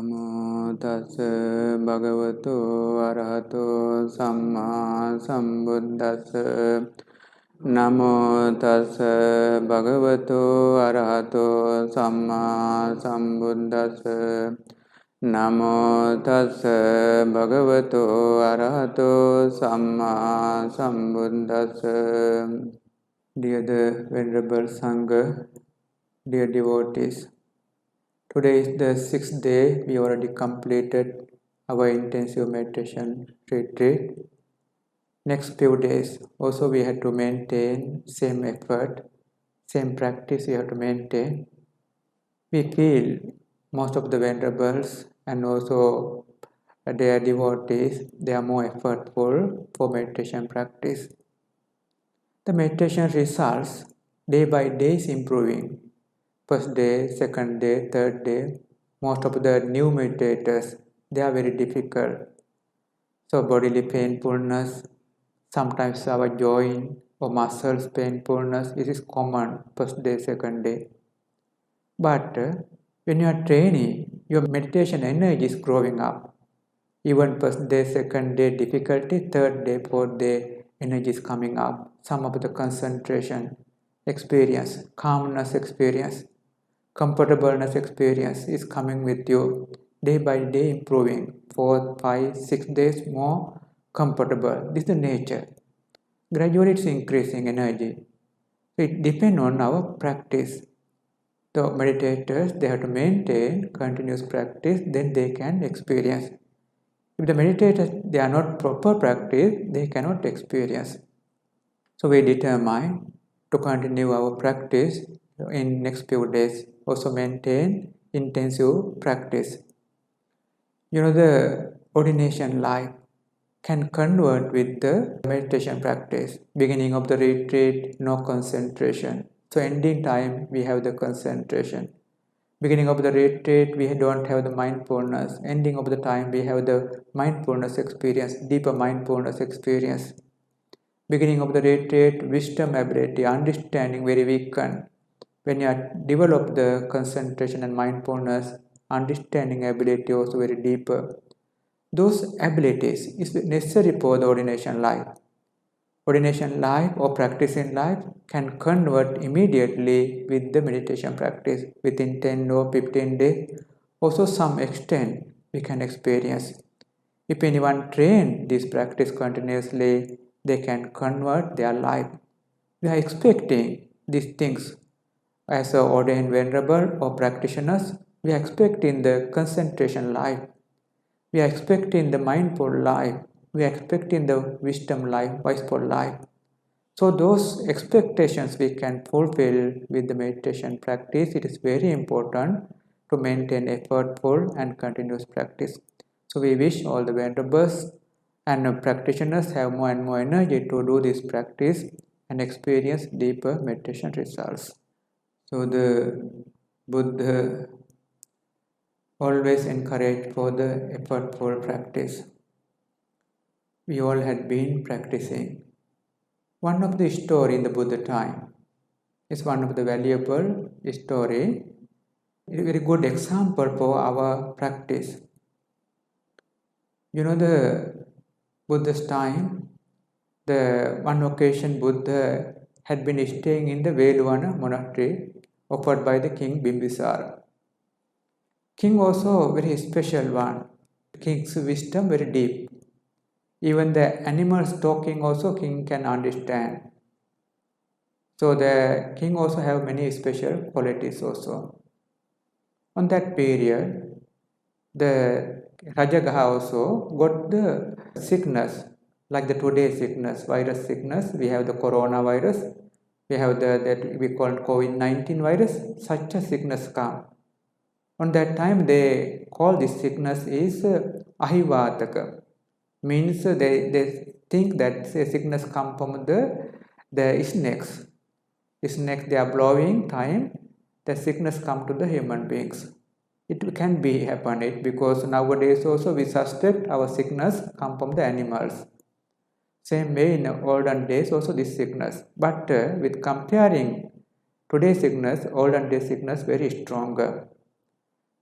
Namo tassa bhagavato arahato samma sambuddhassa. Namo tassa bhagavato arahato samma sambuddhassa. Namo tassa bhagavato arahato samma sambuddhassa. Dear the Venerable Sangha, dear devotees, today is the 6th day. We already completed our intensive meditation retreat. Next few days also we have to maintain same effort, same practice we have to maintain. We feel most of the venerables and also their devotees, they are more effortful for meditation practice. The meditation results day by day is improving. First day, second day, third day, most of the new meditators, they are very difficult. So bodily painfulness, sometimes our joint or muscles painfulness, it is common first day, second day. But when you are training, your meditation energy is growing up. Even first day, second day difficulty, third day, fourth day, energy is coming up. Some of the concentration experience, calmness experience, comfortableness experience is coming with you. Day by day improving. 4, 5, 6 days more comfortable. This is the nature. Gradually it's increasing energy. It depends on our practice. The meditators, they have to maintain continuous practice, then they can experience. If the meditators, they are not proper practice, they cannot experience. So we determine to continue our practice in next few days. Also maintain intensive practice. You know, the ordination life can convert with the meditation practice. Beginning of the retreat, no concentration. So ending time, we have the concentration. Beginning of the retreat, we don't have the mindfulness. Ending of the time, we have the mindfulness experience, deeper mindfulness experience. Beginning of the retreat, wisdom ability, understanding very weakened. When you develop the concentration and mindfulness, understanding ability also very deeper. Those abilities is necessary for the ordination life. Ordination life or practicing life can convert immediately with the meditation practice within 10 or 15 days. Also some extent we can experience. If anyone train this practice continuously, they can convert their life. We are expecting these things as an ordained venerable or practitioners. We are expecting the concentration life. We are expecting the mindful life. We are expecting the wisdom life, wiseful life. So those expectations we can fulfill with the meditation practice. It is very important to maintain effortful and continuous practice. So we wish all the venerables and practitioners have more and more energy to do this practice and experience deeper meditation results. So the Buddha always encouraged for the effortful practice. We all had been practicing. One of the story in the Buddha time is one of the valuable story, a very good example for our practice. You know, the Buddha's time, the one occasion Buddha had been staying in the Veluvana monastery offered by the king Bimbisara. King also very special one. King's wisdom very deep. Even the animals talking also king can understand. So the king also have many special qualities also. On that period, the Rajagaha also got the sickness, like the today sickness, virus sickness. We have the coronavirus. We have that we call COVID-19 virus. Such a sickness come. On that time, they call this sickness is ahivataka. Means they think that sickness come from the snakes. Snakes, they are blowing time, the sickness come to the human beings. It can be happen it because nowadays also we suspect our sickness come from the animals. Same way in the olden days also this sickness. But with comparing today's sickness, olden day sickness very stronger.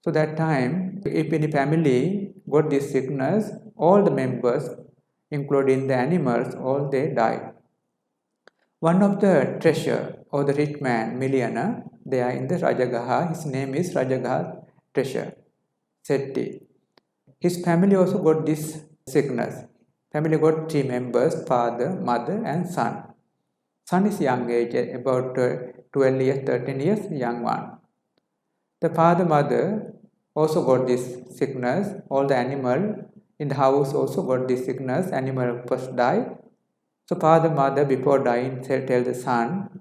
So that time, if any family got this sickness, all the members, including the animals, all they died. One of the treasure or the rich man, millionaire, they are in the Rajagaha. His name is Rajagaha treasure, Setti. His family also got this sickness. Family got 3 members, father, mother and son. Son is young age, about 12 years, 13 years, young one. The father, mother also got this sickness. All the animal in the house also got this sickness. Animal first die. So father, mother before dying tell the son,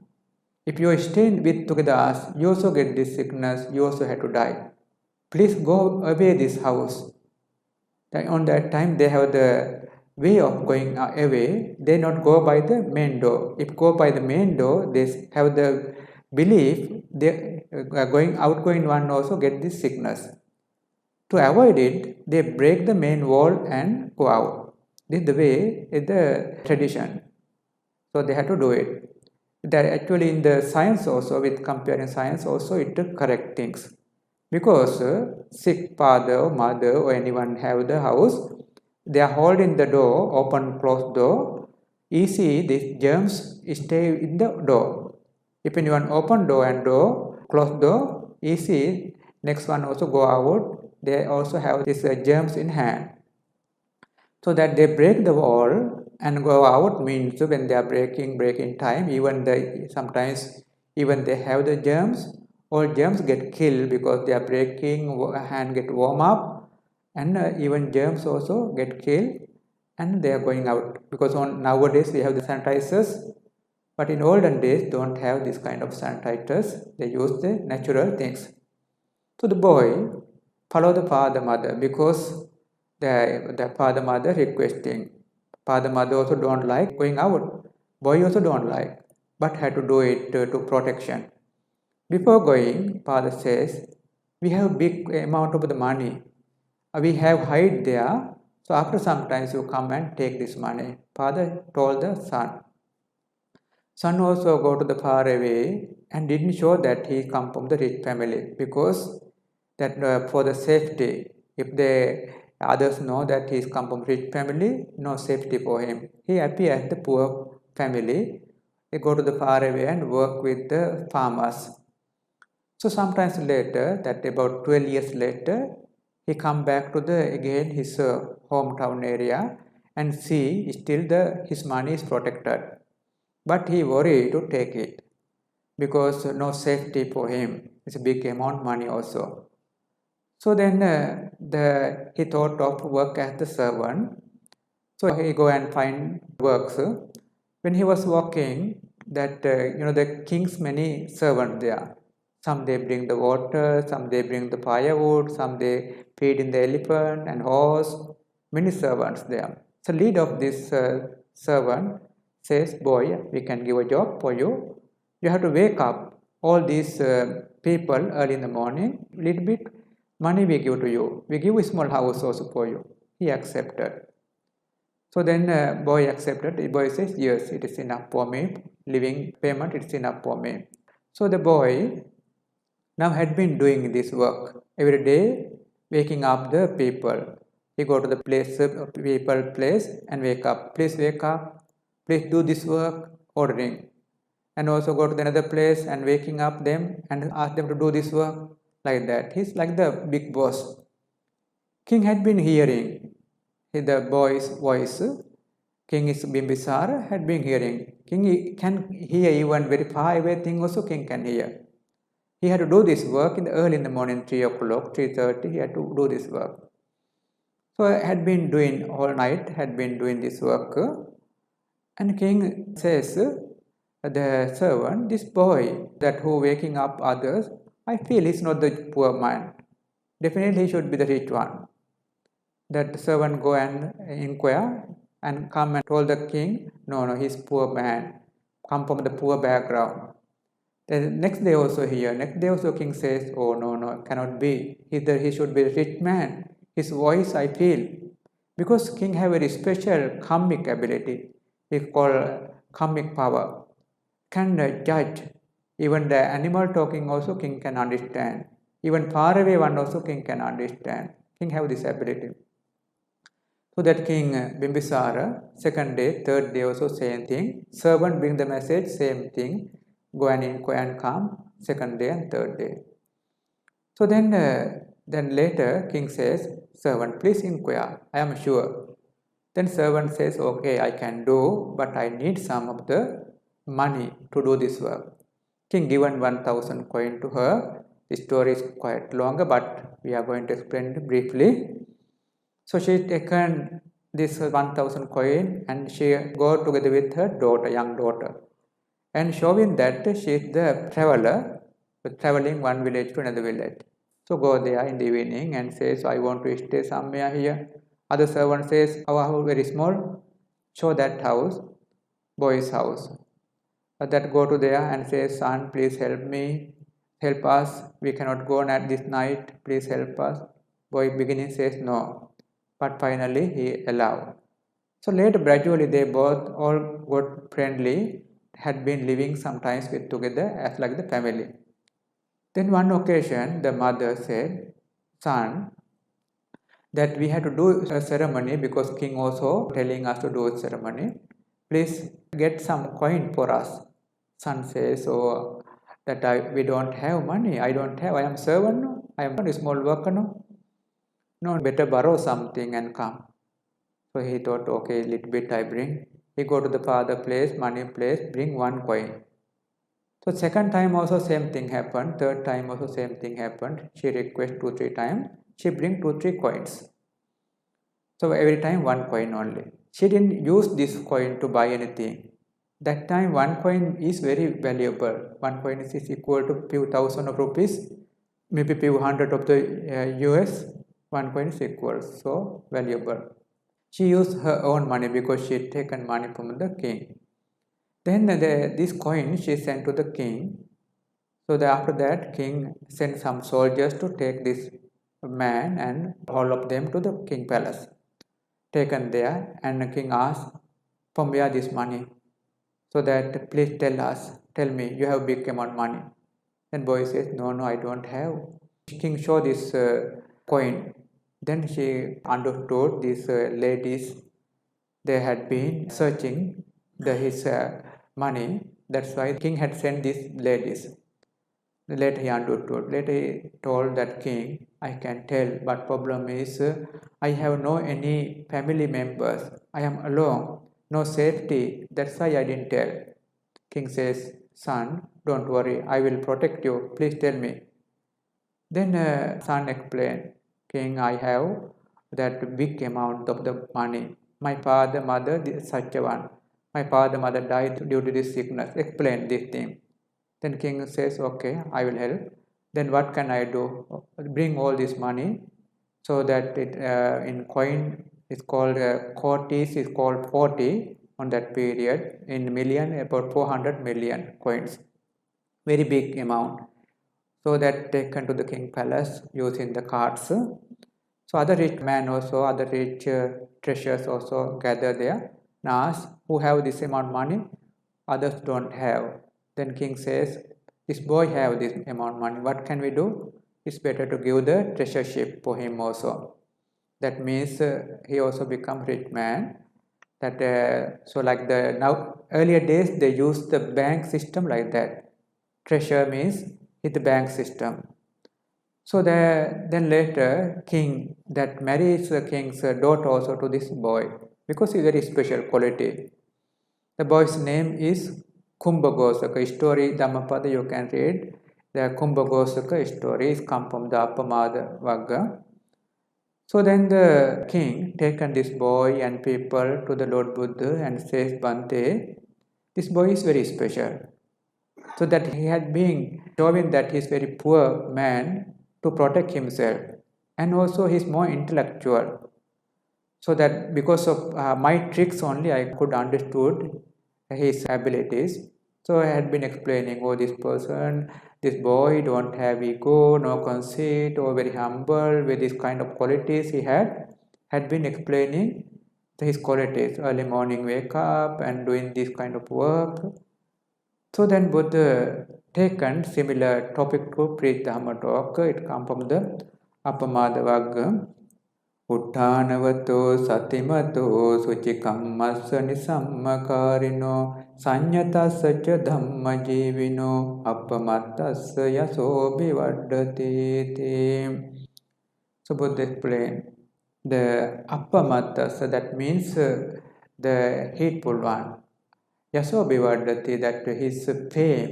if you stay with together us, you also get this sickness, you also have to die. Please go away this house. On that time they have the way of going away. They not go by the main door. If go by the main door, they have the belief they outgoing one also get this sickness. To avoid it, they break the main wall and go out. This is the way, is the tradition. So they have to do it. That actually in the science also, with comparing science also, it correct things. Because sick father or mother or anyone have the house, they are holding the door, open, close door. Easy, these germs stay in the door. If anyone open door and door, close door, easy, next one also go out. They also have these germs in hand. So that they break the wall and go out means when they are breaking time, even sometimes even they have the germs, all germs get killed because they are breaking, hand get warm up, and even germs also get killed and they are going out. Because nowadays we have the sanitizers, but in olden days don't have this kind of sanitizers. They use the natural things. So the boy follow the father, mother because the father, mother requesting. Father, mother also don't like going out. Boy also don't like, but had to do it to protection. Before going, father says, we have big amount of the money. We have hide there. So after some time you come and take this money. Father told the son. Son also go to the far away and didn't show that he come from the rich family because that for the safety, if the others know that he come from rich family, no safety for him. He appears as the poor family. They go to the far away and work with the farmers. So sometimes later, that about 12 years later, he come back to again his hometown area and see still his money is protected. But he worried to take it because no safety for him. It's a big amount of money also. So then he thought of work as the servant. So he go and find works. When he was walking, that the king's many servants there. Some they bring the water, some they bring the firewood, some they feed in the elephant and horse. Many servants there. So leader of this servant says, boy, we can give a job for you. You have to wake up all these people early in the morning, little bit money we give to you. We give a small house also for you. He accepted. So then boy accepted. The boy says, yes, it is enough for me. Living payment, it is enough for me. So the boy now had been doing this work. Every day, waking up the people. He go to the people place and wake up. Please wake up. Please do this work, ordering. And also go to another place and waking up them and ask them to do this work. Like that. He's like the big boss. King had been hearing the boy's voice. King is Bimbisara had been hearing. King can hear even very far away thing also king can hear. He had to do this work early in the morning, 3 o'clock, 3:30, he had to do this work. So had been doing all night, had been doing this work. And king says, the servant, this boy that who waking up others, I feel he's not the poor man. Definitely he should be the rich one. That servant go and inquire and come and told the king, no, he's poor man, come from the poor background. The next day also here, next day also king says, oh no, cannot be. Either he should be a rich man. His voice I feel. Because king have a very special karmic ability. We call karmic power. Can judge. Even the animal talking also king can understand. Even far away one also king can understand. King have this ability. So that king Bimbisara, second day, third day also same thing. Servant bring the message, same thing. Go and inquire and come, second day and third day. So then later king says, servant, please inquire, I am sure. Then servant says, okay, I can do, but I need some of the money to do this work. King given 1,000 coin to her. The story is quite longer, but we are going to explain it briefly. So she taken this 1,000 coin and she go together with her daughter, young daughter, and showing that she is the traveler, traveling one village to another village. So go there in the evening and says, I want to stay somewhere here. Other servant says, our house very small. Show that house, boy's house. That go to there and says, son, please help me, help us. We cannot go at this night. Please help us. Boy beginning says no, but finally he allowed. So later, gradually, they both all got friendly, had been living sometimes with together as like the family. Then one occasion, the mother said, son, that we had to do a ceremony because king also telling us to do a ceremony. Please get some coin for us. Son says, oh, that we don't have money. I don't have. I am servant. No? I am a small worker. No, better borrow something and come. So he thought, okay, little bit I bring. He go to the father place, money place, bring one coin. So second time also same thing happened. Third time also same thing happened. She request 2-3 times. She bring 2-3 coins. So every time one coin only. She didn't use this coin to buy anything. That time one coin is very valuable. One coin is equal to few thousand of rupees, maybe few hundred of the US. One coin is equal, so valuable. She used her own money because she had taken money from the king. Then this coin she sent to the king. So after that, king sent some soldiers to take this man and all of them to the king palace. Taken there, and the king asked, from where this money? So that, please tell me, you have big amount of money. Then boy says, no, I don't have. King showed this coin. Then she understood these ladies, they had been searching his money. That's why king had sent these ladies. Later he understood. Later he told that king, I can tell, but problem is I have no any family members. I am alone, no safety. That's why I didn't tell. King says, son, don't worry, I will protect you. Please tell me. Then son explained, king, I have that big amount of the money. My father, mother, such a one. My father, mother died due to this sickness. Explain this thing. Then king says, okay, I will help. Then what can I do? Bring all this money so that it in coin is called kotis is called 40 on that period. In million, about 400 million coins. Very big amount. So that taken to the king palace using the carts. So other rich men also, other rich treasures also gather there and ask, who have this amount of money? Others don't have. Then king says, this boy have this amount of money. What can we do? It's better to give the treasureship for him also. That means he also become rich man. That so like the now earlier days they used the bank system like that. Treasure means it's the bank system. So then later king that marries the king's daughter also to this boy because it's very special quality. The boy's name is Kumbhaghosaka. Story Dhammapada you can read. The Kumbhaghosaka story is come from the appamattassa. So then the king taken this boy and people to the Lord Buddha and says, Bhante, this boy is very special. So that he had been showing that he is very poor man to protect himself, and also he is more intellectual. So that because of my tricks only I could understood his abilities. So I had been explaining, oh, this person, this boy don't have ego, no conceit, or very humble, with this kind of qualities he had been explaining his qualities. Early morning wake up and doing this kind of work. So then Buddha taken similar topic to preach Dhamma talk. It comes from the appamattassa. Uṭṭhānavato satīmato sucikammassa nisammakārino saññatassa Dhammajīvino appamattassa yasobhivaḍḍhati. So Buddha explained the appamattassa, that means the heedful one. Yasobhivaḍḍhati, that his fame,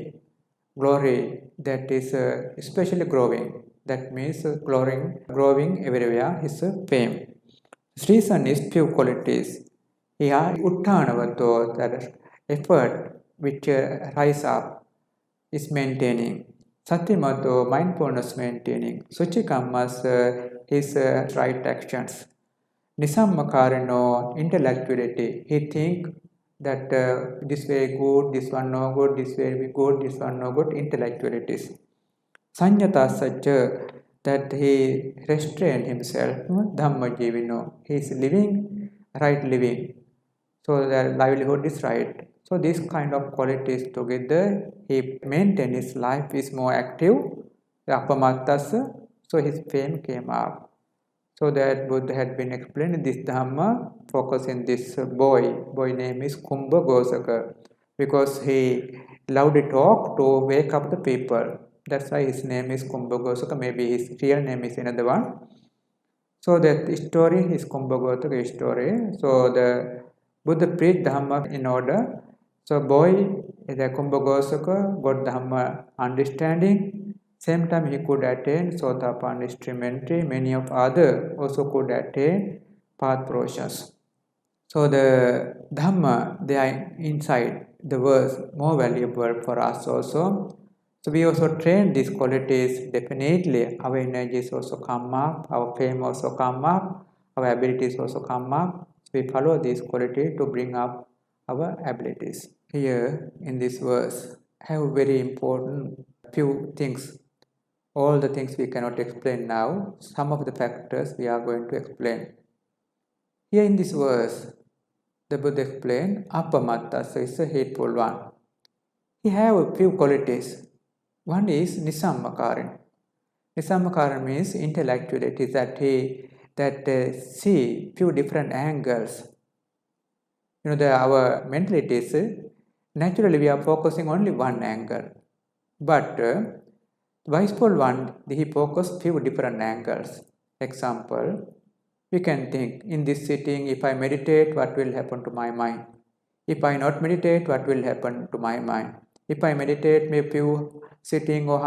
glory, that is especially growing. That means growing everywhere, his fame. His reason is few qualities. He has Uṭṭhānavato, that effort which rise up, is maintaining. Satīmato, mindfulness maintaining. Sucikammassa, his right actions. Nisammakārino, intellectuality. He think that this way good, this one no good, this way good, this one no good, intellectualities. Saññatassa, that he restrained himself. Dhammajīvino, he is living, right living. So the livelihood is right. So these kind of qualities together, he maintained his life is more active. The appamattassa, so his fame came up. So that Buddha had been explaining this Dhamma, focusing this boy name is Kumbhaghosaka, because he loved to talk to wake up the people. That's why his name is Kumbhaghosaka. Maybe his real name is another one. So that story is Kumbhaghosaka story. So the Buddha preached Dhamma in order. So boy, the Kumbhaghosaka got Dhamma understanding. Same time he could attain Sotapanna instrumentary. Many of other also could attain path process. So the Dhamma, they are inside the verse, more valuable for us also. So we also train these qualities. Definitely our energies also come up, our fame also come up, our abilities also come up. So we follow this quality to bring up our abilities. Here in this verse have very important few things. All the things we cannot explain now. Some of the factors we are going to explain. Here in this verse, the Buddha explained appamattassa is a heedful one. He have a few qualities. One is nisammakārino. Nisammakārino means intellectuality, that he see few different angles. Our mentalities, naturally we are focusing only one angle. But wiseful one, he focus few different angles. Example, we can think, in this sitting, if I meditate, what will happen to my mind? If I not meditate, what will happen to my mind? If I meditate maybe few sitting or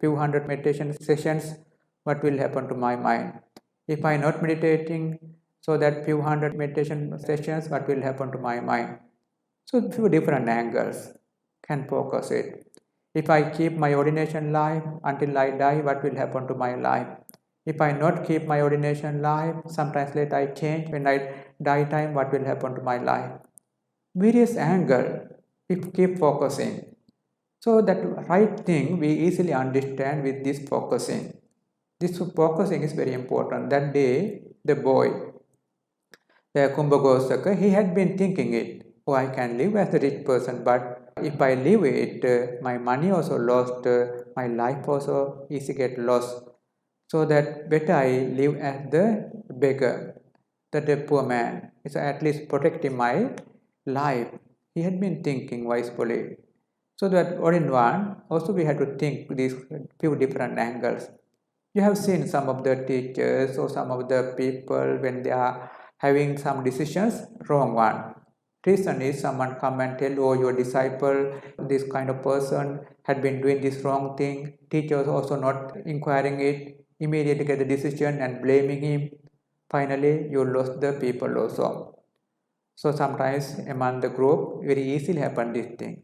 few hundred meditation sessions, what will happen to my mind? If I not meditating, so that few hundred meditation sessions, what will happen to my mind? So few different angles can focus it. If I keep my ordination life until I die, what will happen to my life? If I not keep my ordination life, sometimes later I change, when I die time, what will happen to my life? Various angles, if keep focusing. So that right thing we easily understand with this focusing. This focusing is very important. That day, the boy, the Kumbhaghosaka, he had been thinking it. Oh, I can live as a rich person, but if I live it, my money also lost, my life also easily get lost. So that better I live as the beggar, the poor man. So at least protecting my life. He had been thinking wisely. So that all in one, also we have to think these few different angles. You have seen some of the teachers or some of the people when they are having some decisions, wrong one. Reason is someone come and tell, oh, your disciple, this kind of person had been doing this wrong thing. Teachers also not inquiring it, immediately get the decision and blaming him. Finally, you lost the people also. So sometimes among the group, very easily happen this thing.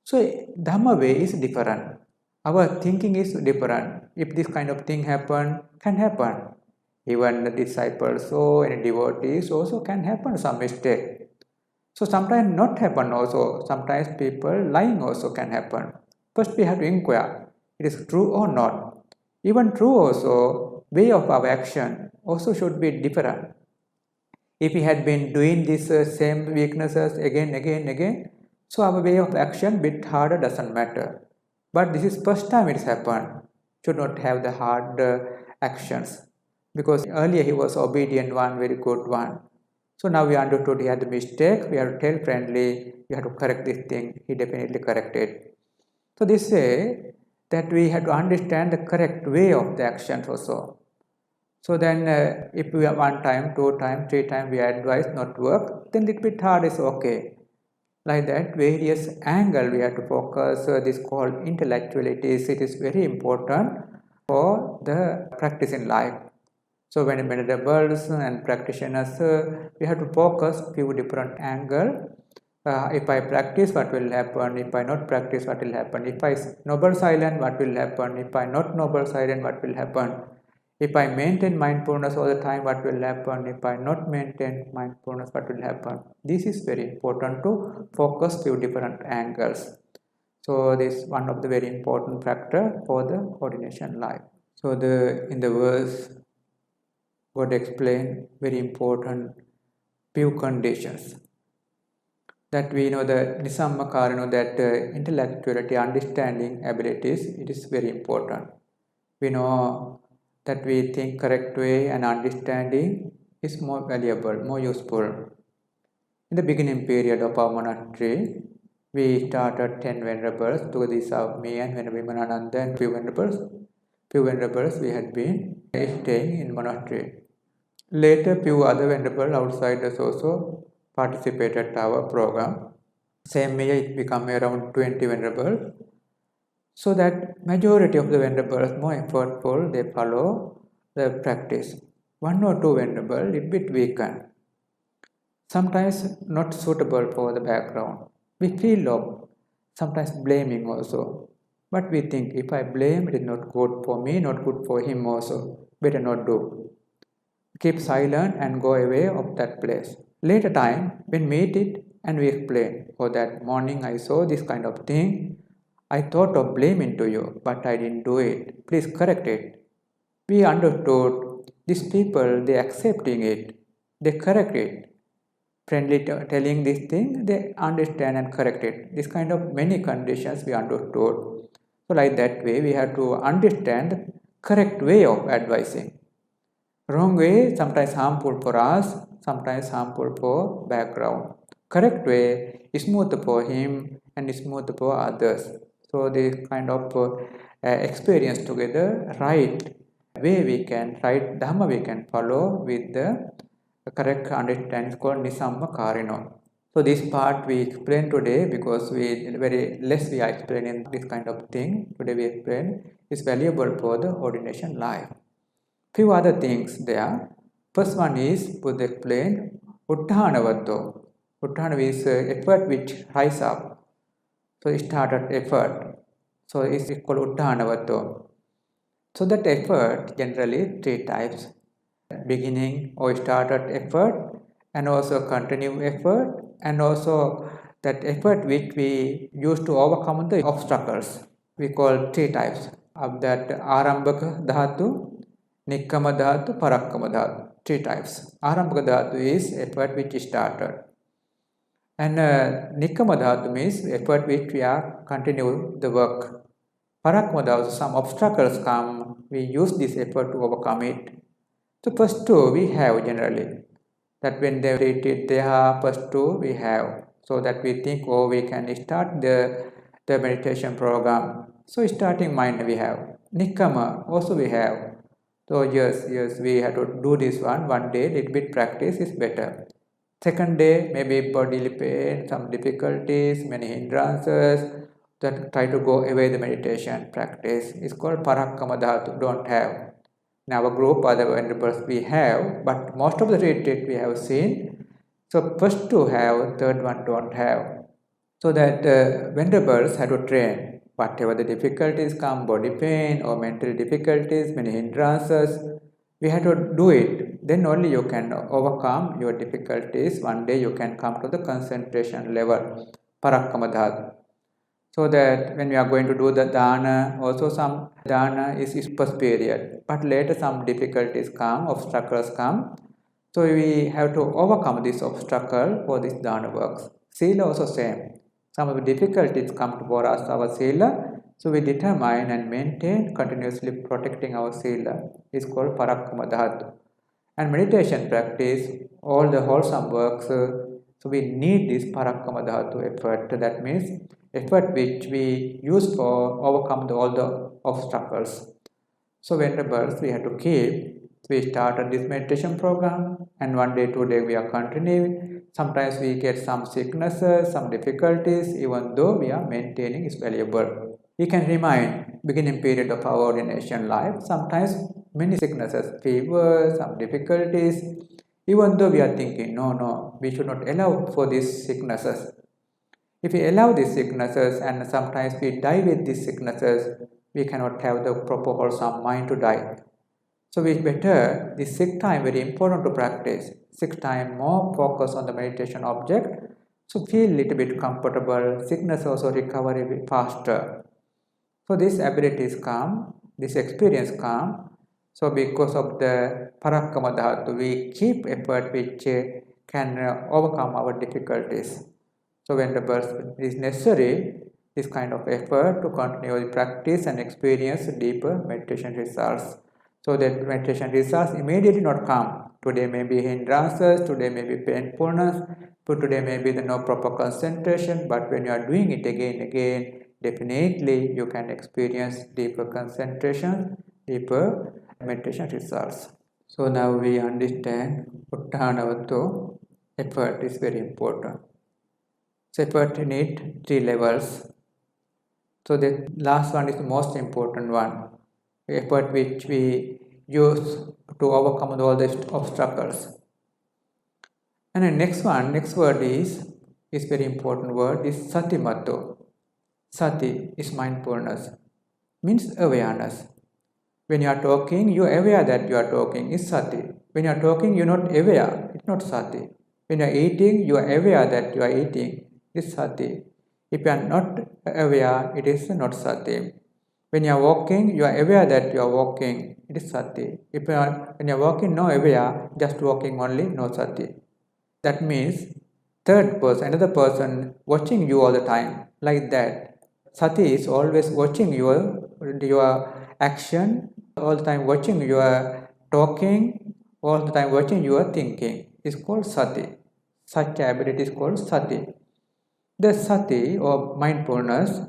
So Dhamma way is different. Our thinking is different. If this kind of thing happen, can happen. Even the disciples or any devotees also can happen some mistake. So sometimes not happen also. Sometimes people lying also can happen. First we have to inquire, it is true or not. Even true also, way of our action also should be different. If we had been doing these same weaknesses again, so our way of action bit harder doesn't matter. But this is first time it's happened. Should not have the hard actions. Because earlier he was obedient one, very good one. So now we understood he had the mistake. We have to tell friendly, you have to correct this thing. He definitely corrected. So this way that we have to understand the correct way of the actions also. So then if we have 1 time, 2 time, 3 time we advise not work, then little bit hard is okay. Like that, various angle we have to focus. This called intellectualities. It is very important for the practice in life. So when meditables and practitioners, we have to focus few different angle. If I practice, what will happen? If I not practice, what will happen? If I noble silent, what will happen? If I not noble silent, what will happen? If I maintain mindfulness all the time, what will happen? If I not maintain mindfulness, what will happen? This is very important to focus few different angles. So this is one of the very important factor for the ordination life. So in the verse, God explained very important few conditions. That we know the nisammakārino, that intellectuality, understanding abilities, it is very important. We know that we think correct way and understanding is more valuable, more useful. In the beginning period of our monastery, we started 10 venerables. So these are me and Venerable MahāThera and few venerables we had been staying in monastery. Later, few other venerables outsiders also participated our program. Same year it became around 20 venerables. So that majority of the venerables more effortful, they follow the practice. 1 or 2 venerables little bit weakened. Sometimes not suitable for the background. We feel low, sometimes blaming also. But we think if I blame, it is not good for me, not good for him also. Better not do. Keep silent and go away of that place. Later time, when meet it and we explain, oh that morning I saw this kind of thing, I thought of blaming to you, but I didn't do it. Please correct it. We understood these people, they accepting it, they correct it. Friendly telling this thing, they understand and correct it. This kind of many conditions we understood. So like that way, we have to understand the correct way of advising. Wrong way, sometimes harmful for us, sometimes harmful for background. Correct way is smooth for him and smooth for others. So this kind of experience together, right way we can, right Dhamma we can follow with the correct understanding called nisammakārino. So this part we explain today because very less we are explaining this kind of thing. Today we explain is valuable for the ordination life. Few other things there. First one is Buddha explained Uṭṭhānavato. Uṭṭhāna is effort which rise up. So it started effort. So it's called Uṭṭhānavato. So that effort generally 3 types. Beginning or started effort and also continue effort and also that effort which we use to overcome the obstacles. We call 3 types of that ārambaka dhātu, nikkama dhātu, parakkama dhātu. 3 types. Ārambaka dhātu is effort which started. And nikkama dhātu means effort which we are continue the work. Parakkama dhātu, some obstacles come, we use this effort to overcome it. So first 2 we have generally. That when they read they have first 2 we have. So that we think, oh, we can start the meditation program. So starting mind we have. Nikkama also we have. So yes, we have to do this one day, little bit practice is better. Second day, maybe bodily pain, some difficulties, many hindrances, that try to go away the meditation practice. It's called parakkama dhātu, don't have. In our group, other venerables we have, but most of the retreat we have seen. So first 2 have, third one don't have. So that venerables have to train. Whatever the difficulties come, body pain or mental difficulties, many hindrances, we have to do it. Then only you can overcome your difficulties. One day you can come to the concentration level, parakkama dhātu. So that when we are going to do the dana, also some dana is first period. But later some difficulties come, obstacles come. So we have to overcome this obstacle for this dana works. Sila also same. Some of the difficulties come for us, our sila. So we determine and maintain continuously protecting our sila is called parakkamadhatu. And meditation practice, all the wholesome works, so we need this parakkamadhatu effort. That means effort which we use for overcome all the obstacles. So venerables, we have to keep. We started this meditation program, and one day, 2 days we are continuing. Sometimes we get some sicknesses, some difficulties, even though we are maintaining is valuable. We can remind beginning period of our ordination life, sometimes many sicknesses, fever, some difficulties, even though we are thinking, no, we should not allow for these sicknesses. If we allow these sicknesses and sometimes we die with these sicknesses, we cannot have the proper wholesome mind to die. So it's better, this sick time very important to practice. Sick time more focus on the meditation object. So feel little bit comfortable, sickness also recover a bit faster. So these abilities come, this experience come. So because of the parakkamadhatu, we keep effort which can overcome our difficulties. So when it is necessary, this kind of effort to continue the practice and experience deeper meditation results. So that meditation results immediately not come. Today may be hindrances, today may be painfulness, today may be the no proper concentration, but when you are doing it again and again, definitely you can experience deeper concentration, deeper meditation results. So now we understand Uṭṭhānavato, effort is very important. So effort needs 3 levels. So the last one is the most important one. Effort which we use to overcome all the obstacles. And the next word is very important word is satīmato. Sati is mindfulness, means awareness. When you are talking, you are aware that you are talking is sati. When you are talking, you are not aware, it's not sati. When you are eating, you are aware that you are eating, it's sati. If you are not aware, it is not sati. When you are walking, you are aware that you are walking, it is sati. When you are walking, no aware, just walking only, no sati. That means third person, another person watching you all the time, like that. Sati is always watching your action, all the time watching your talking, all the time watching your thinking. It's called sati. Such ability is called sati. The sati or mindfulness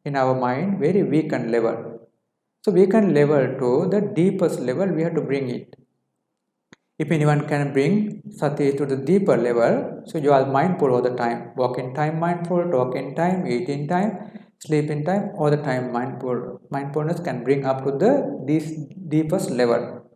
in our mind, very weakened level. So weakened level to the deepest level, we have to bring it. If anyone can bring sati to the deeper level, so you are mindful all the time. Walking time mindful, talking time, eating time, sleeping time, all the time mindful. Mindfulness can bring up to this deepest level.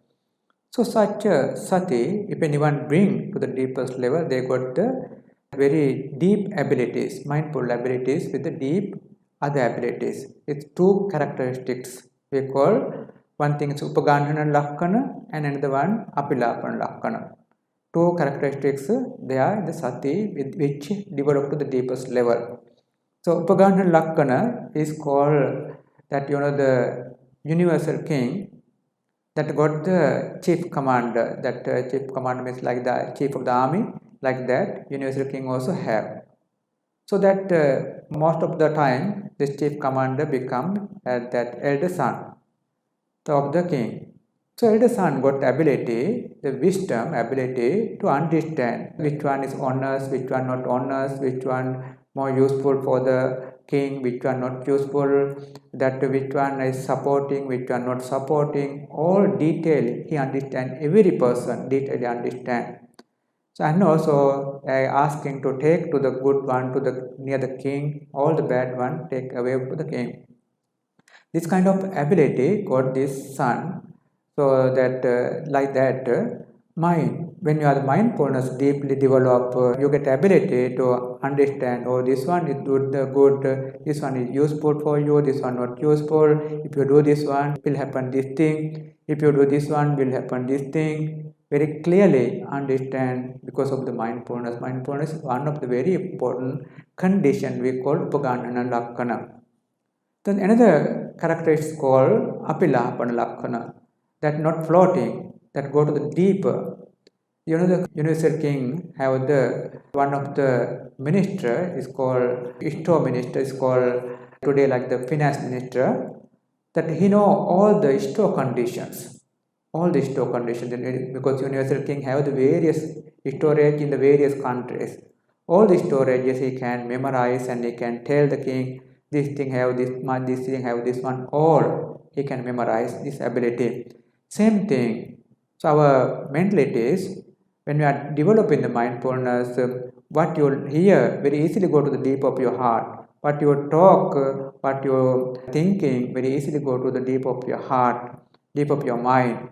So such a sati, if anyone bring to the deepest level, they got the very deep abilities, mindful abilities with the deep other abilities. It's 2 characteristics. We call one thing is Upaganhana Lakkana and another one Apilapana Lakkana. 2 characteristics they are in the sati which develop to the deepest level. So Upaganhana Lakkana is called that the universal king that got the chief commander. That chief commander means like the chief of the army, like that universal king also have. So that most of the time this chief commander become that elder son of the king. So elder son got ability, the wisdom, ability to understand which one is honest, which one not honest, which one more useful for the king, which one not useful, that which one is supporting, which one not supporting, all detail he understand, every person detail understand. So and also asking to take to the good one to the near the king, all the bad one take away to the king. This kind of ability got this son, so that like that mind. When you are the mindfulness deeply developed, you get ability to understand. Oh, this one is good. This one is useful for you. This one not useful. If you do this one, will happen this thing. If you do this one, will happen this thing. Very clearly understand because of the mindfulness. Mindfulness is one of the very important condition we call Upaganhana Lakkana. Then another characteristic is called Apilapana Lakkana, that not floating, that go to the deeper. The universal king have the one of the minister is called Ishto minister is called today like the finance minister, that he know all the store conditions. All the store conditions, because universal king have the various storage in the various countries. All the storages he can memorize and he can tell the king, this thing have this much, this thing have this one, all he can memorize, this ability. Same thing. So our mentality is, when we are developing the mindfulness, what you hear very easily go to the deep of your heart. What you talk, what you thinking very easily go to the deep of your heart, deep of your mind.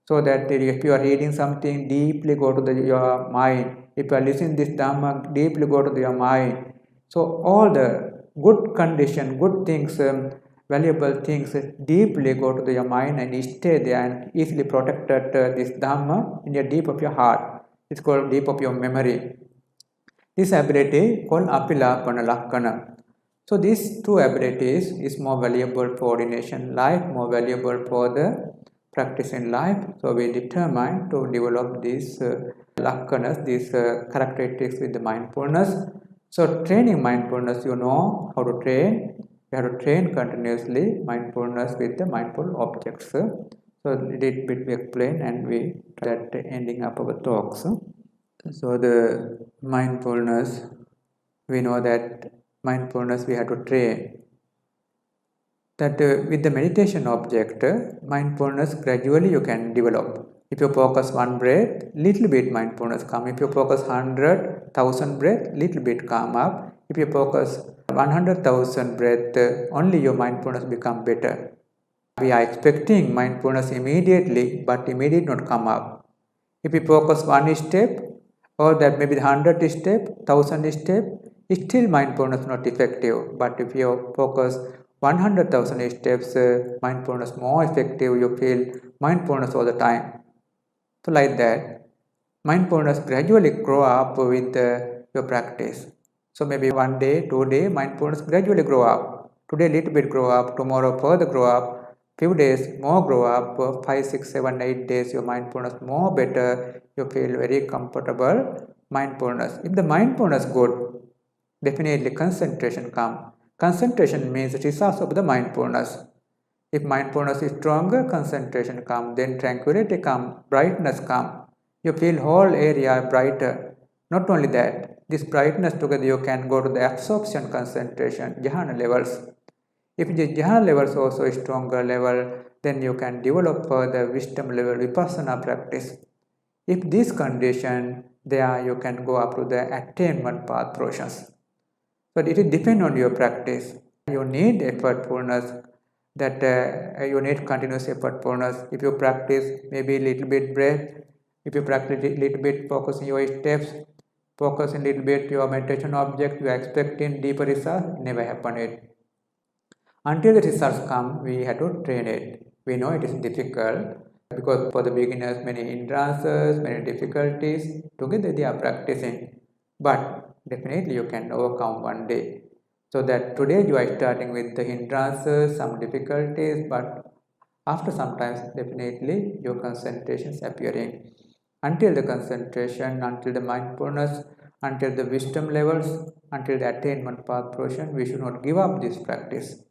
So that if you are reading something, deeply go to your mind. If you are listening this Dhamma, deeply go to your mind. So all the good condition, good things, valuable things, deeply go to your mind and stay there and easily protected this Dhamma in your deep of your heart. It's called deep of your memory. This ability called Apilapana Lakkana. So these two abilities is more valuable for ordination life, more valuable for the practice in life. So we determine to develop these lakkanas, these characteristics with the mindfulness. So training mindfulness, you know how to train. You have to train continuously mindfulness with the mindful objects. So a little bit we explain and we try that ending up our talks. So the mindfulness, we know that mindfulness we have to train. That with the meditation object, mindfulness gradually you can develop. If you focus one breath, little bit mindfulness come. If you focus 100,000 breath, little bit come up. If you focus 100,000 breath, only your mindfulness become better. We are expecting mindfulness immediately, but immediately not come up. If you focus one step, or that maybe 100 step, 1000 step, still mindfulness not effective. But if you focus 100,000 steps, mindfulness more effective, you feel mindfulness all the time. So like that, mindfulness gradually grow up with your practice. So maybe 1 day, 2 days, mindfulness gradually grow up. Today little bit grow up, tomorrow further grow up, few days more grow up, 5, 6, 7, 8 days your mindfulness more better, you feel very comfortable mindfulness. If the mindfulness good, definitely concentration come. Concentration means results of the mindfulness. If mindfulness is stronger, concentration come, then tranquility come, brightness come. You feel whole area brighter. Not only that, this brightness together you can go to the absorption concentration, jhana levels. If the jhana levels also stronger level, then you can develop further wisdom level vipassana practice. If this condition, there you can go up to the attainment path process. But it depends on your practice. You need effortfulness, that you need continuous effortfulness. If you practice maybe little bit breath, if you practice little bit focusing your steps, focus a little bit your meditation object, you are expecting deeper results, never happen it. Until the results come, we have to train it. We know it is difficult because for the beginners, many hindrances, many difficulties, together they are practicing. But definitely you can overcome one day. So that today you are starting with the hindrances, some difficulties, but after some time definitely your concentration is appearing. Until the concentration, until the mindfulness, until the wisdom levels, until the attainment path portion, we should not give up this practice.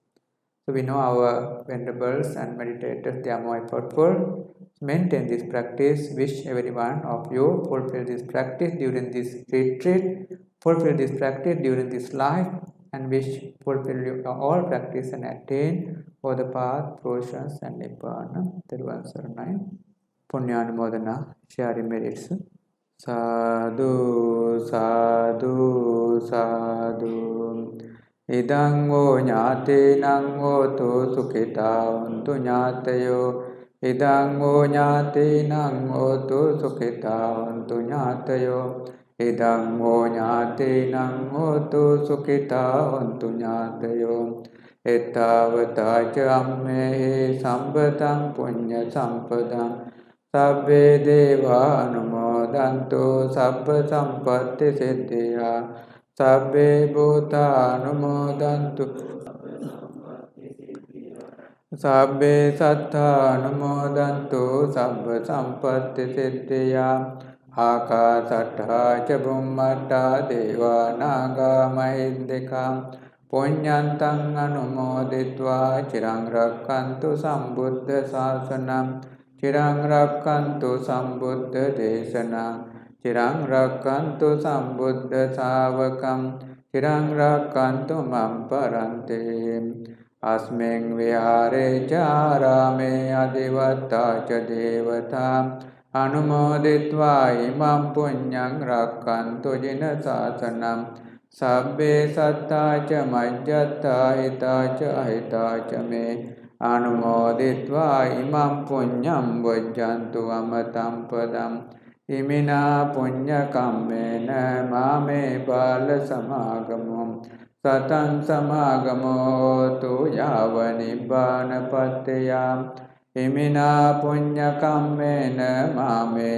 So we know our venerables and meditators, they are more effortful. Maintain this practice. Wish every one of you fulfill this practice during this retreat, fulfill this practice during this life, and wish fulfill all practice and attain for the path, portions and nibbana. Theruvan saranai. Puñānumodana, sharing merits. Sadhu, sadhu, sadhu. Idang o ñāti nang o tu sukhita untu ñātayo. Idang o ñāti nang o tu sukhita untu ñātayo. Idang o ñāti nang o tu sukhita untu ñātayo. Ettavata ca ammehi sampatam puñya sampadam. Sabbe deva anumodantu sabba sampatti siddhya. Sabbe bhuta anumodantu sabbe sattva anumodantu sabba sampatti siddhya. Akasattha ca bhummatta deva naga mahiddhika පුඤ්ඤන්තං අනුමෝදිत्वा චිරං රක්ඛන්තු සම්බුද්ධ ශාසනං චිරං රක්ඛන්තු සම්බුද්ධ දේශනං චිරං රක්ඛන්තු සම්බුද්ධ ශාවකං චිරං රක්ඛන්තු මම් පරන්ති अस्मिन् विहारे च आरामे अधिवत्ता च देवता अनुमोदित्वा इमं पुण्यं रक्षन्तु जिनशासनं सब्बे सत्ता च मज्जत्ता हिता च अहिता च मे अनुमोदित्वा इमं पुण्यं भुज्यन्तु अमृतं पदम् इमिना पुण्यकम्मेन मामे बालसमागमो सतं समागमोऽस्तु यावनिब्बानपत्त्याम् इमिना पुण्यकम्मेन मामे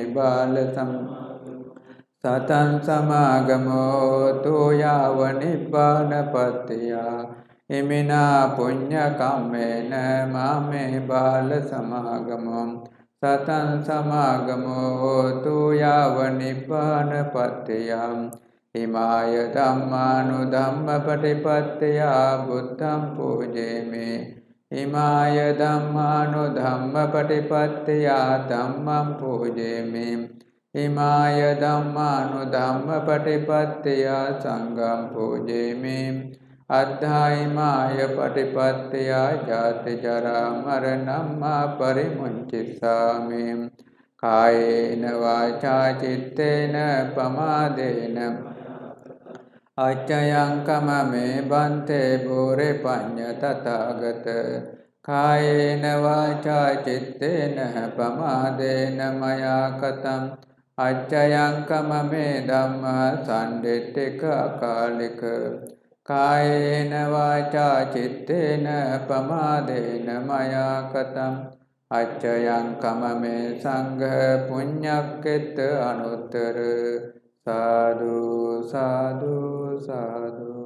सतं समागमोऽस्तु यावनिब्बानपत्त्याम् इमिना पुण्यकम्मेन मामे बालसमागमो सतं समागमोऽस्तु यावनिब्बानपत्त्याम् इमाय धम्मानुधम्मपटिपत्तया बुद्धं पूजेमि इमाय धम्मानुधम्मपटिपत्तया धम्मं पूजेमि इमाय धम्मानुधम्मपटिपत्तया संघं पूजेमि अद्धा इमाय पटिपत्तया जातिजरा मरणं परिमुञ्चिष्यामि कायेन वाचा चित्तेन प्रमादेन अच्चयं कममे बन्ते भूरे पञ्च तथागत कायेन वाचा चित्तेन प्रमादेन मया कथम् अच्चयं कममे धम्म सन्दिट्ठिक अकालिक कायेन वाचा चित्तेन प्रमादेन मया कथम् अच्चयं कममे संघ पुण्यकृत अनुत्तर साधु साधु साधु